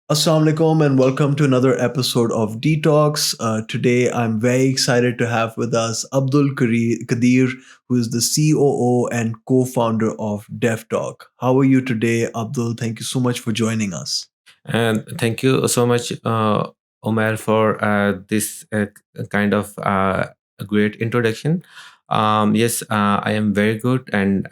Assalamu alaikum and welcome to another episode of Detox. Today, I'm very excited to have with us Qadeer, who is the COO and co-founder of DeafTawk. How are you today, Abdul? Thank you so much for joining us. And thank you so much, Omar, for this kind of great introduction. Yes, I am very good and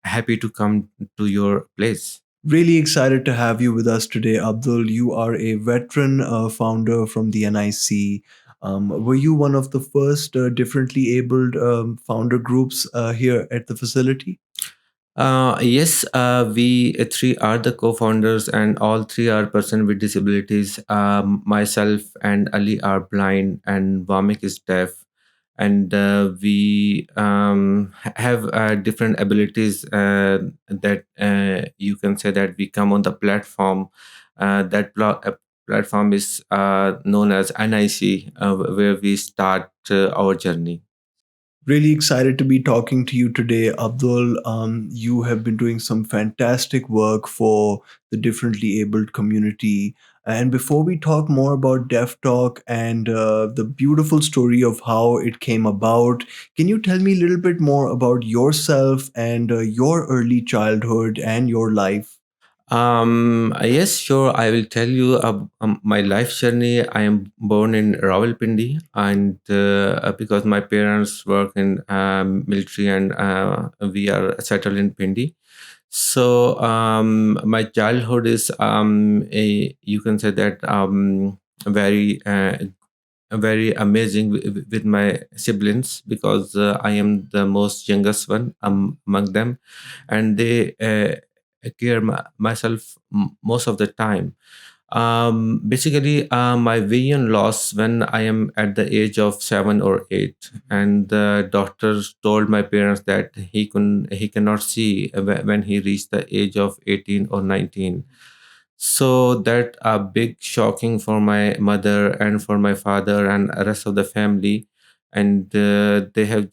happy to come to your place. Really excited to have you with us today, Abdul. You are a veteran founder from the NIC. Were you one of the first differently abled founder groups here at the facility? Yes, we three are the co-founders, and all three are person with disabilities. Myself and Ali are blind, and Vamik is deaf, and we have different abilities that you can say that we come on the platform. That platform is known as NIC, where we start our journey. Really excited to be talking to you today, Abdul. You have been doing some fantastic work for the differently abled community. And before we talk more about Deaf Talk and the beautiful story of how it came about, can you tell me a little bit more about yourself and your early childhood and your life? Yes, sure. I will tell you my life journey. I am born in Rawalpindi, and because my parents work in military, and we are settled in Pindi. So my childhood is a, you can say that very very amazing with my siblings, because I am the most youngest one among them, and they care myself most of the time. Basically, my vision lost when I am at the age of 7 or 8, and the doctors told my parents that he cannot see when he reached the age of 18 or 19. So that a big shocking for my mother and for my father and rest of the family, and they have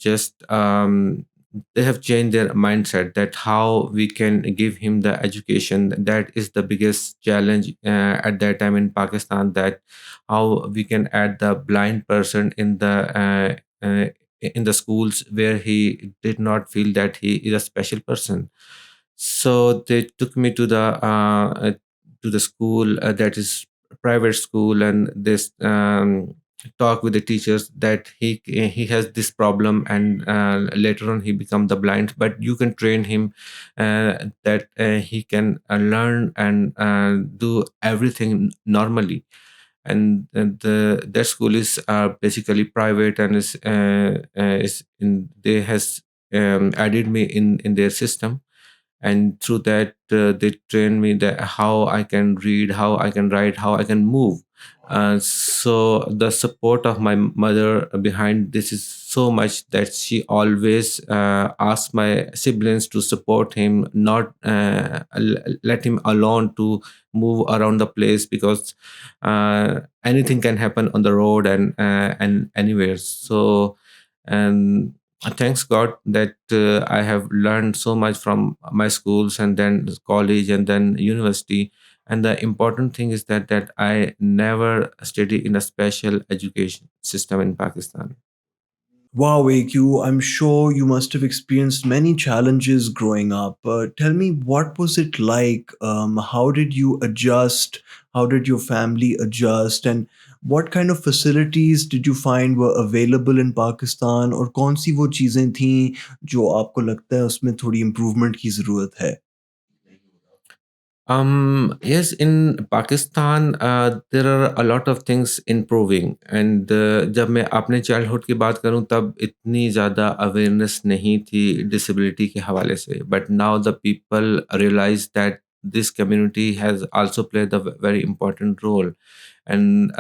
changed their mindset that how we can give him the education. That is the biggest challenge at that time in Pakistan, that how we can add the blind person in the schools where he did not feel that he is a special person. So they took me to the school that is private school, and this talk with the teachers that he has this problem, and later on he become the blind, but you can train him that he can learn and do everything normally. And their school is basically private, and is in they has added me in their system, and through that they train me that how I can read, how I can write, how I can move. So the support of my mother behind this is so much that she always asks my siblings to support him, not let him alone to move around the place, because anything can happen on the road and anywhere. So, and thanks God that I have learned so much from my schools, and then college, and then university. And the important thing is that I never study in a special education system in Pakistan. Wow, AQ, I'm sure you must have experienced many challenges growing up. Tell me, what was it like? How did you adjust? How did your family adjust? And what kind of facilities did you find were available in Pakistan? और कौन सी वो चीज़ें थीं जो आपको लगता है उसमें थोड़ी इम्प्रूवमेंट की ज़रूरत है? Yes, in Pakistan, there are a lot of things improving, and जब मैं अपने childhood की बात करूं तब इतनी ज़्यादा awareness नहीं थी disability के हवाले से. But now the people realize that this community has also played a very important role, and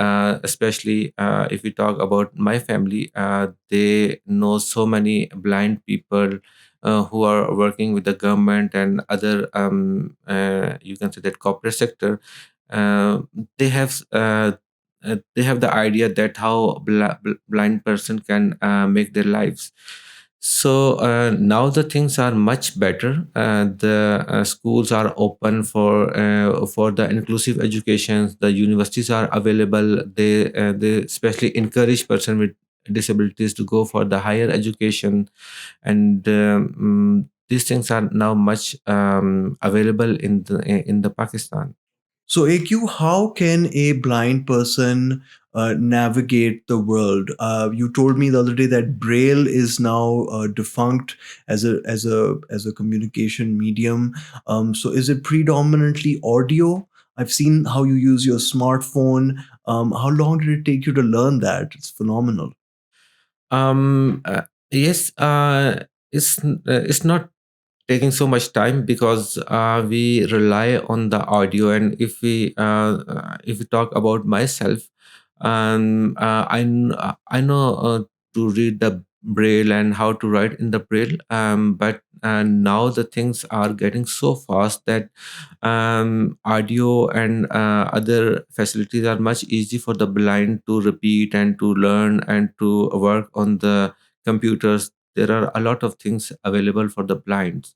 especially if we talk about my family, they know so many blind people who are working with the government and other you can say that corporate sector. uh, they have they have the idea that how blind person can make their lives. So now the things are much better. The schools are open for the inclusive education. The universities are available. They especially encourage person with disabilities to go for the higher education, and these things are now much available in the Pakistan. So, AQ, how can a blind person navigate the world? You told me the other day that Braille is now defunct as a communication medium. So, is it predominantly audio? I've seen how you use your smartphone. How long did it take you to learn that? It's phenomenal. Um, uh, yes, it's not taking so much time because we rely on the audio. And if we talk about myself, I know to read the braille and how to write in the braille, but now the things are getting so fast that audio and other facilities are much easy for the blind to repeat and to learn and to work on the computers. There are a lot of things available for the blinds,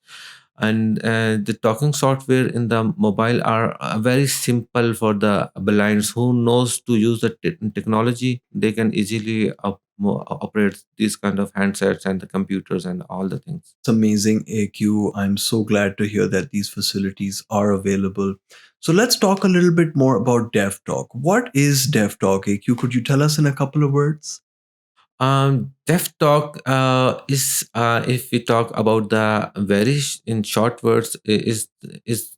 and the talking software in the mobile are very simple for the blinds who knows to use the technology. They can easily operate these kind of handsets and the computers and all the things. It's amazing, AQ. I'm so glad to hear that these facilities are available. So let's talk a little bit more about DevTalk. What is DevTalk, AQ? Could you tell us in a couple of words? DevTalk is, if we talk about the very in short words, is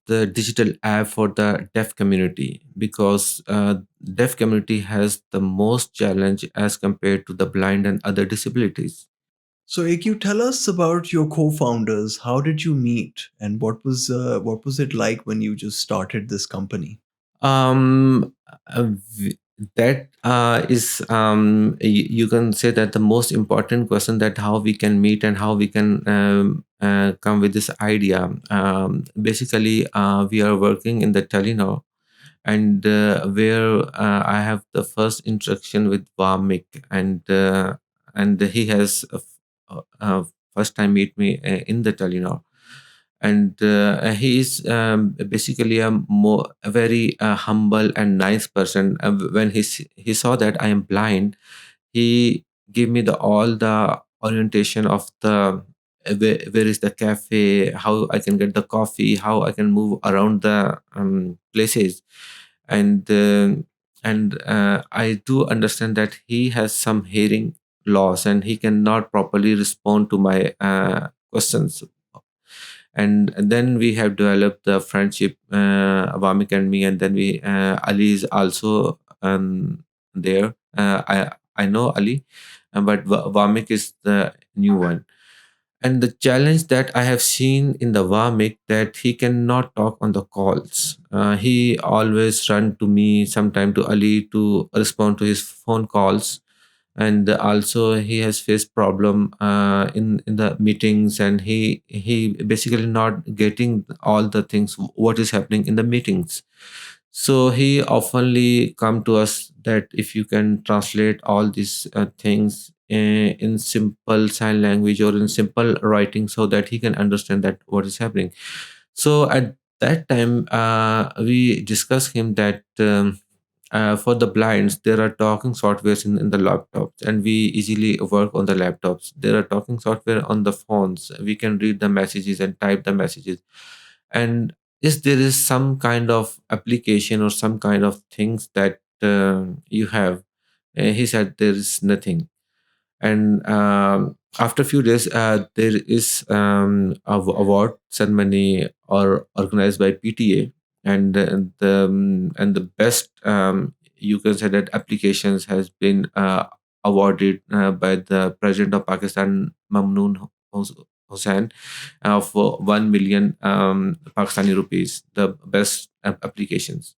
the digital app for the deaf community, because deaf community has the most challenge as compared to the blind and other disabilities. So, AQ, tell us about your co-founders. How did you meet, and what was it like when you just started this company? Um, that is, you can say that the most important question, that how we can meet and how we can come with this idea. Basically, we are working in the Telenor, and where I have the first interaction with Vamik, and he has first time meet me in the Telenor, and he is basically a very humble and nice person. When he saw that I am blind, he gave me the all the orientation of the where is the cafe, how I can get the coffee, how I can move around the places, and I do understand that he has some hearing loss and he cannot properly respond to my questions. And then we have developed the friendship, Vamik and me, and then we Ali is also there. I know Ali, but Vamik is the new one. And the challenge that I have seen in the Vamik, that he cannot talk on the calls. He always run to me, sometime to Ali to respond to his phone calls, and also he has faced problem in the meetings, and he basically not getting all the things what is happening in the meetings. So he oftenly come to us that if you can translate all these things in simple sign language or in simple writing, so that he can understand that what is happening. So at that time, we discussed him that for the blinds, there are talking softwares in the laptops, and we easily work on the laptops. There are talking software on the phones. We can read the messages and type the messages. And is there is some kind of application or some kind of things that you have? He said there is nothing. And after a few days, there is award ceremony or organized by PTA, and the best, you can say that applications has been awarded by the president of Pakistan, Mamnoon Hussain, for 1 million Pakistani rupees, the best applications.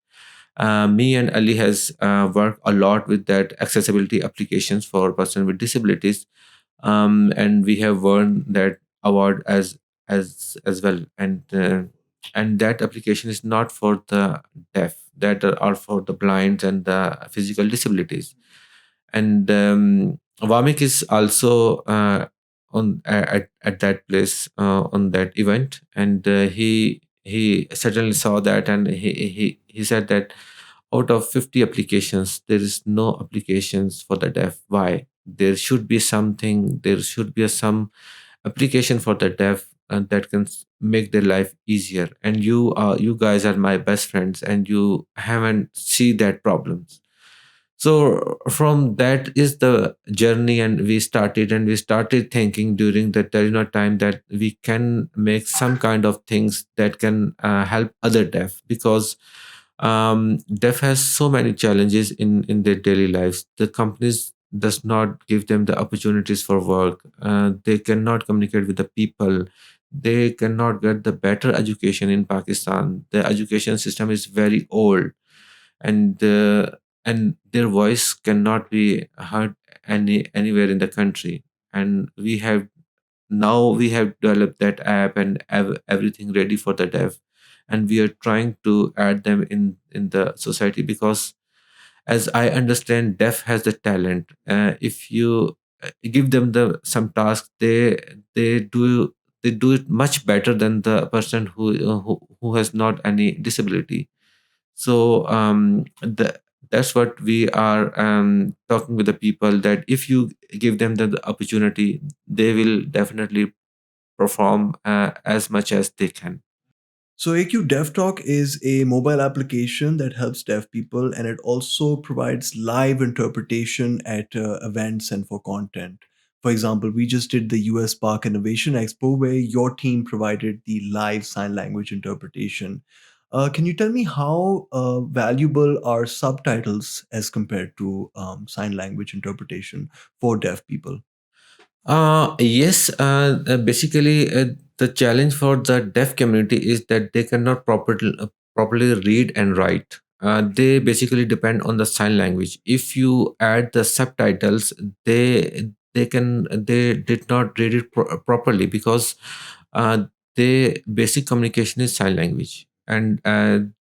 Me and Ali has worked a lot with that accessibility applications for person with disabilities, and we have won that award as well. And that application is not for the deaf, that are for the blind and the physical disabilities. And Vamik is also at that place on that event, and he certainly saw that, and he said that out of 50 applications there is no applications for the deaf. Why? There should be something, there should be some application for the deaf that can make their life easier, and you guys are my best friends and you haven't see that problems. So from that is the journey, and we started thinking during the Tarina time that we can make some kind of things that can help other deaf, because deaf has so many challenges in their daily lives. The companies does not give them the opportunities for work. They cannot communicate with the people. They cannot get the better education in Pakistan. The education system is very old, and and their voice cannot be heard anywhere in the country. And we have developed that app and everything ready for the dev, and we are trying to add them in the society, because as I understand, deaf has the talent. If you give them the some task, they do they do it much better than the person who has not any disability. So that's what we are talking with the people, that if you give them the opportunity, they will definitely perform as much as they can. So AQ DevTalk is a mobile application that helps deaf people, and it also provides live interpretation at events and for content. For example, we just did the US Park Innovation Expo where your team provided the live sign language interpretation. Can you tell me how valuable are subtitles as compared to sign language interpretation for deaf people? Yes, basically, the challenge for the deaf community is that they cannot properly read and write. They basically depend on the sign language. If you add the subtitles, they did not read it properly, because uh, the basic communication is sign language. And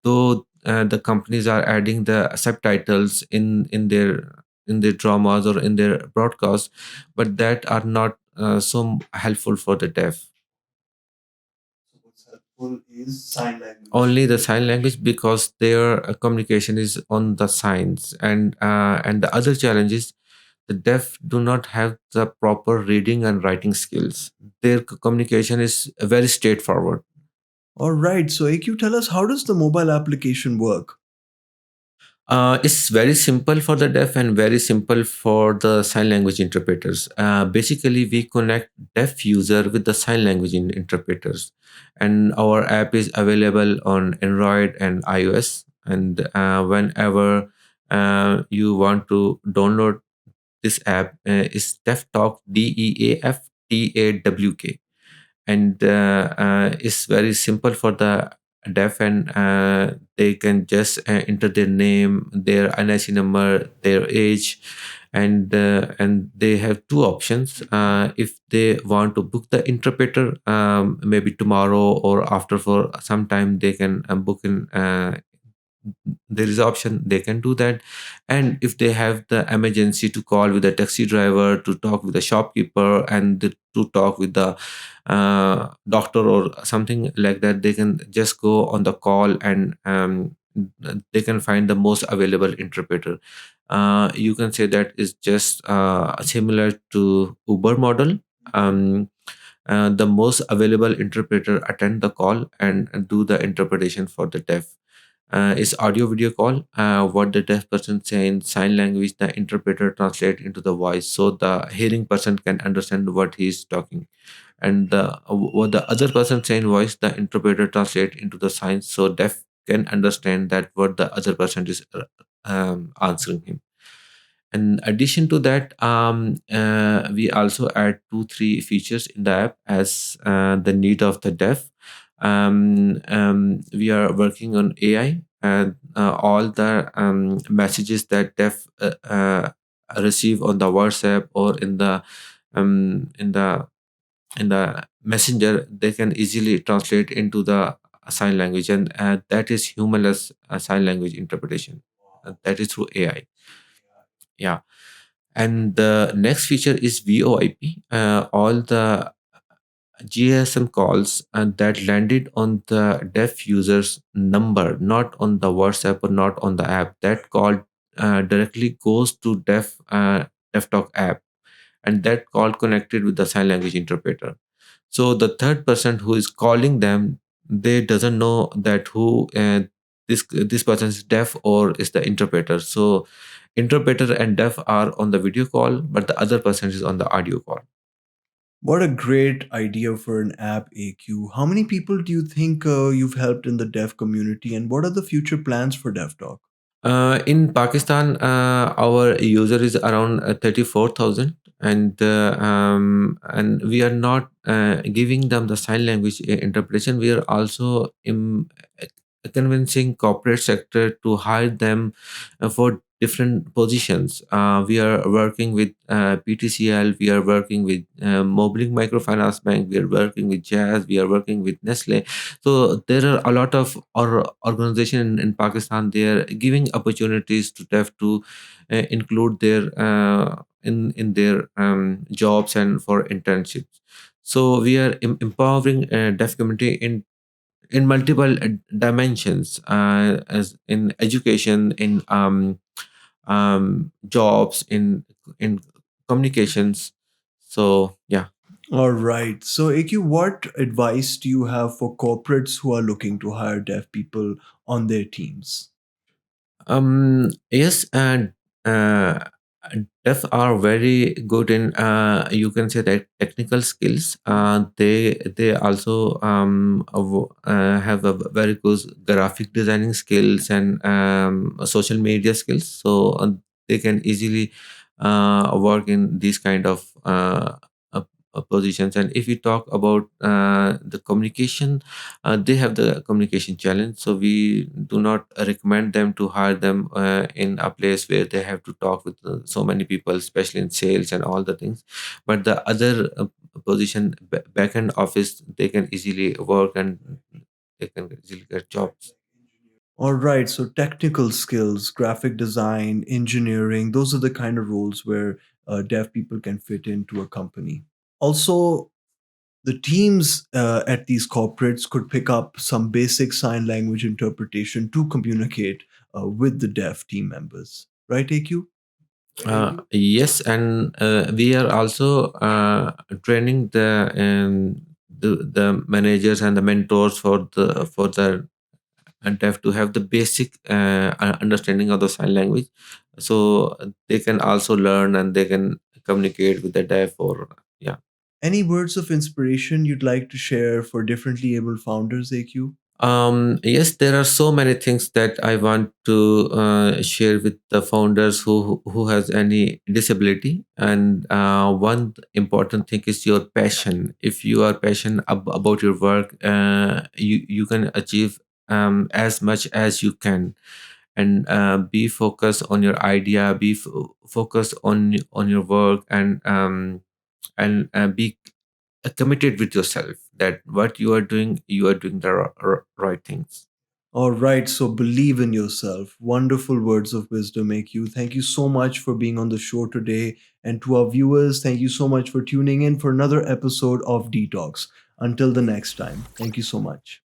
though the companies are adding the subtitles in their dramas or in their broadcasts, but that are not so helpful for the deaf. So what's helpful is sign language. Only the sign language, because their communication is on the signs, and the other challenge is the deaf do not have the proper reading and writing skills. Their communication is very straightforward. All right. So AQ, tell us, how does the mobile application work? It's very simple for the deaf and very simple for the sign language interpreters. Basically, we connect deaf user with the sign language interpreters, and our app is available on Android and iOS. And whenever you want to download this app, it's DeafTalk, DeafTawk, and it's very simple for the deaf, and they can just enter their name, their NIC number, their age, and they have two options. If they want to book the interpreter, maybe tomorrow or after for some time, they can book in. There is option they can do that. And if they have the emergency to call with a taxi driver, to talk with the shopkeeper, and to talk with the doctor or something like that, they can just go on the call, and they can find the most available interpreter. You can say that is just similar to Uber model. um, the most available interpreter attend the call and do the interpretation for the deaf. Is audio video call. What the deaf person say in sign language, the interpreter translate into the voice, so the hearing person can understand what he is talking, and what the other person say in voice, the interpreter translate into the signs, so deaf can understand that what the other person is answering him. In addition to that, we also add two, three features in the app as the need of the deaf. We are working on AI, and all the messages that deaf receive on the WhatsApp or in the um, in the in the messenger, they can easily translate into the sign language, and that is humanless sign language interpretation. That is through AI. Yeah. And the next feature is VoIP. All the GSM calls that landed on the deaf user's number, not on the WhatsApp or not on the app. That call directly goes to DeafTalk app, and that call connected with the sign language interpreter. So the third person who is calling them, they doesn't know that who this person is deaf or is the interpreter. So interpreter and deaf are on the video call, but the other person is on the audio call. What a great idea for an app, AQ. How many people do you think you've helped in the deaf community, and what are the future plans for DevTalk? In Pakistan, our user is around 34,000, and we are not giving them the sign language interpretation. We are also convincing corporate sector to hire them for different positions. We are working with PTCL, we are working with Moblink Microfinance Bank, we are working with Jazz, we are working with Nestle. So there are a lot of organization in Pakistan. They are giving opportunities to deaf to include their in their jobs and for internships. So we are empowering deaf community in multiple dimensions, as in education, in jobs, in communications. So yeah. All right. So, AQ, what advice do you have for corporates who are looking to hire deaf people on their teams? Yes, and uh, deaf are very good in, you can say that, technical skills. They also have a very good graphic designing skills and social media skills. So they can easily work in these kind of positions. And if we talk about the communication, they have the communication challenge, so we do not recommend them to hire them in a place where they have to talk with so many people, especially in sales and all the things. But the other position, back end office, they can easily work and they can easily get jobs. All right. So, technical skills, graphic design, engineering, those are the kind of roles where deaf people can fit into a company. Also, the teams at these corporates could pick up some basic sign language interpretation to communicate with the deaf team members. Right, AQ? Yes, and we are also training the managers and the mentors for the deaf to have the basic understanding of the sign language, so they can also learn and they can communicate with the deaf. Or yeah. Any words of inspiration you'd like to share for differently abled founders, AQ? Yes, there are so many things that I want to share with the founders who has any disability. And one important thing is your passion. If you are passionate about your work, you can achieve as much as you can. And be focused on your idea, be focused on your work, and be committed with yourself that what you are doing the right things. All right, so believe in yourself. Wonderful words of wisdom, AQ. Thank you so much for being on the show today. And to our viewers, thank you so much for tuning in for another episode of Detox. Until the next time, thank you so much.